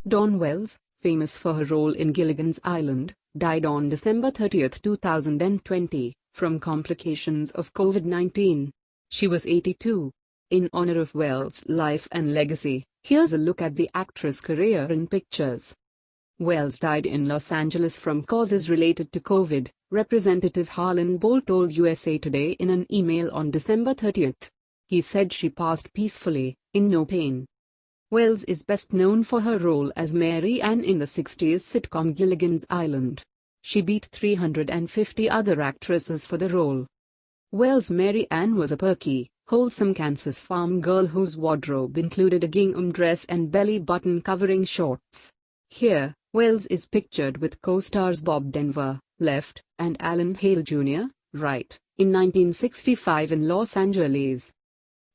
Dawn Wells, famous for her role in Gilligan's Island, died on December 30, 2020, from complications of COVID-19. She was 82. In honor of Wells' life and legacy, here's a look at the actress' career in pictures. Wells died in Los Angeles from causes related to COVID, Representative Harlan Bowl told USA Today in an email on December 30. He said she passed peacefully, in no pain. Wells is best known for her role as Mary Ann in the 60s sitcom Gilligan's Island. She beat 350 other actresses for the role. Wells' Mary Ann was a perky, wholesome Kansas farm girl whose wardrobe included a gingham dress and belly-button covering shorts. Here, Wells is pictured with co-stars Bob Denver, left, and Alan Hale Jr., right, in 1965 in Los Angeles.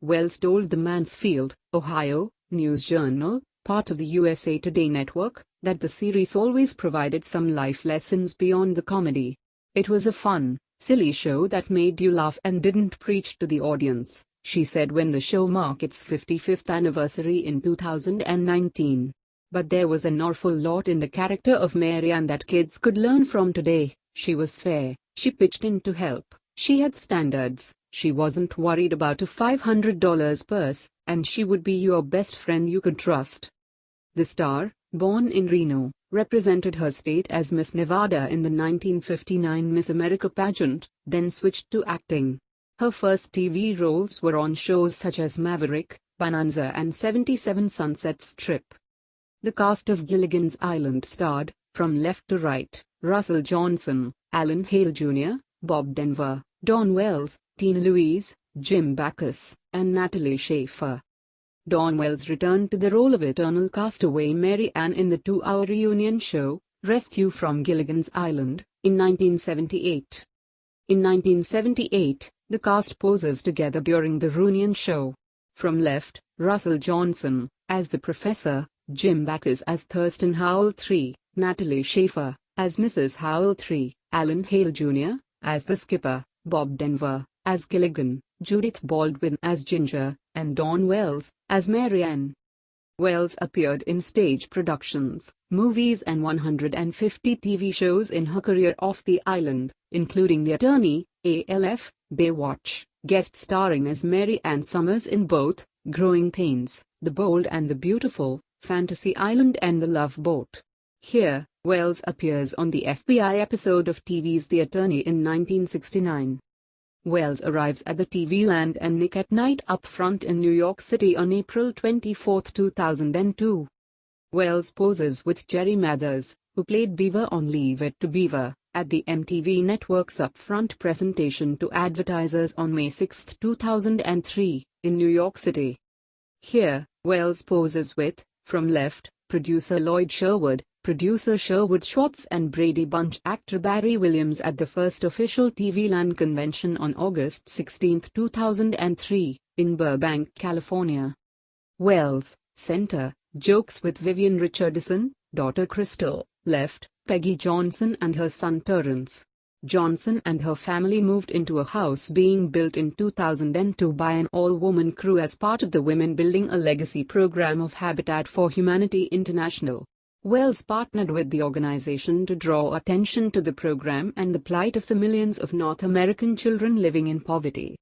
Wells told the Mansfield, Ohio, News Journal, part of the USA Today network, that the series always provided some life lessons beyond the comedy. It was a fun, silly show that made you laugh and didn't preach to the audience, she said when the show marked its 55th anniversary in 2019. But there was an awful lot in the character of Mary Ann that kids could learn from today. She was fair, she pitched in to help, she had standards, she wasn't worried about a $500 purse, and she would be your best friend you could trust. The star, born in Reno, represented her state as Miss Nevada in the 1959 Miss America pageant, then switched to acting. Her first TV roles were on shows such as Maverick, Bonanza and 77 Sunset Strip. The cast of Gilligan's Island starred, from left to right, Russell Johnson, Alan Hale Jr., Bob Denver, Dawn Wells, Tina Louise, Jim Backus, and Natalie Schafer. Dawn Wells returned to the role of eternal castaway Mary Ann in the 2-hour reunion show, Rescue from Gilligan's Island, in 1978. In 1978, the cast poses together during the reunion show. From left, Russell Johnson, as the professor, Jim Backus as Thurston Howell III, Natalie Schafer, as Mrs. Howell III, Alan Hale Jr., as the skipper, Bob Denver, as Gilligan, Judith Baldwin as Ginger, and Dawn Wells, as Mary Ann. Wells appeared in stage productions, movies and 150 TV shows in her career off the island, including The Attorney, ALF, Baywatch, guest starring as Mary Ann Summers in both, Growing Pains, The Bold and the Beautiful, Fantasy Island and The Love Boat. Here, Wells appears on the FBI episode of TV's The Attorney in 1969. Wells arrives at the TV Land and Nick at Night up front in New York City on April 24, 2002. Wells poses with Jerry Mathers, who played Beaver on Leave It to Beaver, at the MTV Network's upfront presentation to advertisers on May 6, 2003, in New York City. Here, Wells poses with, from left, producer Lloyd Sherwood, producer Sherwood Schwartz and Brady Bunch actor Barry Williams at the first official TV Land convention on August 16, 2003, in Burbank, California. Wells, center, jokes with Vivian Richardson, daughter Crystal, left, Peggy Johnson and her son Terrence. Johnson and her family moved into a house being built in 2002 by an all-woman crew as part of the Women Building a Legacy program of Habitat for Humanity International. Wells partnered with the organization to draw attention to the program and the plight of the millions of North American children living in poverty.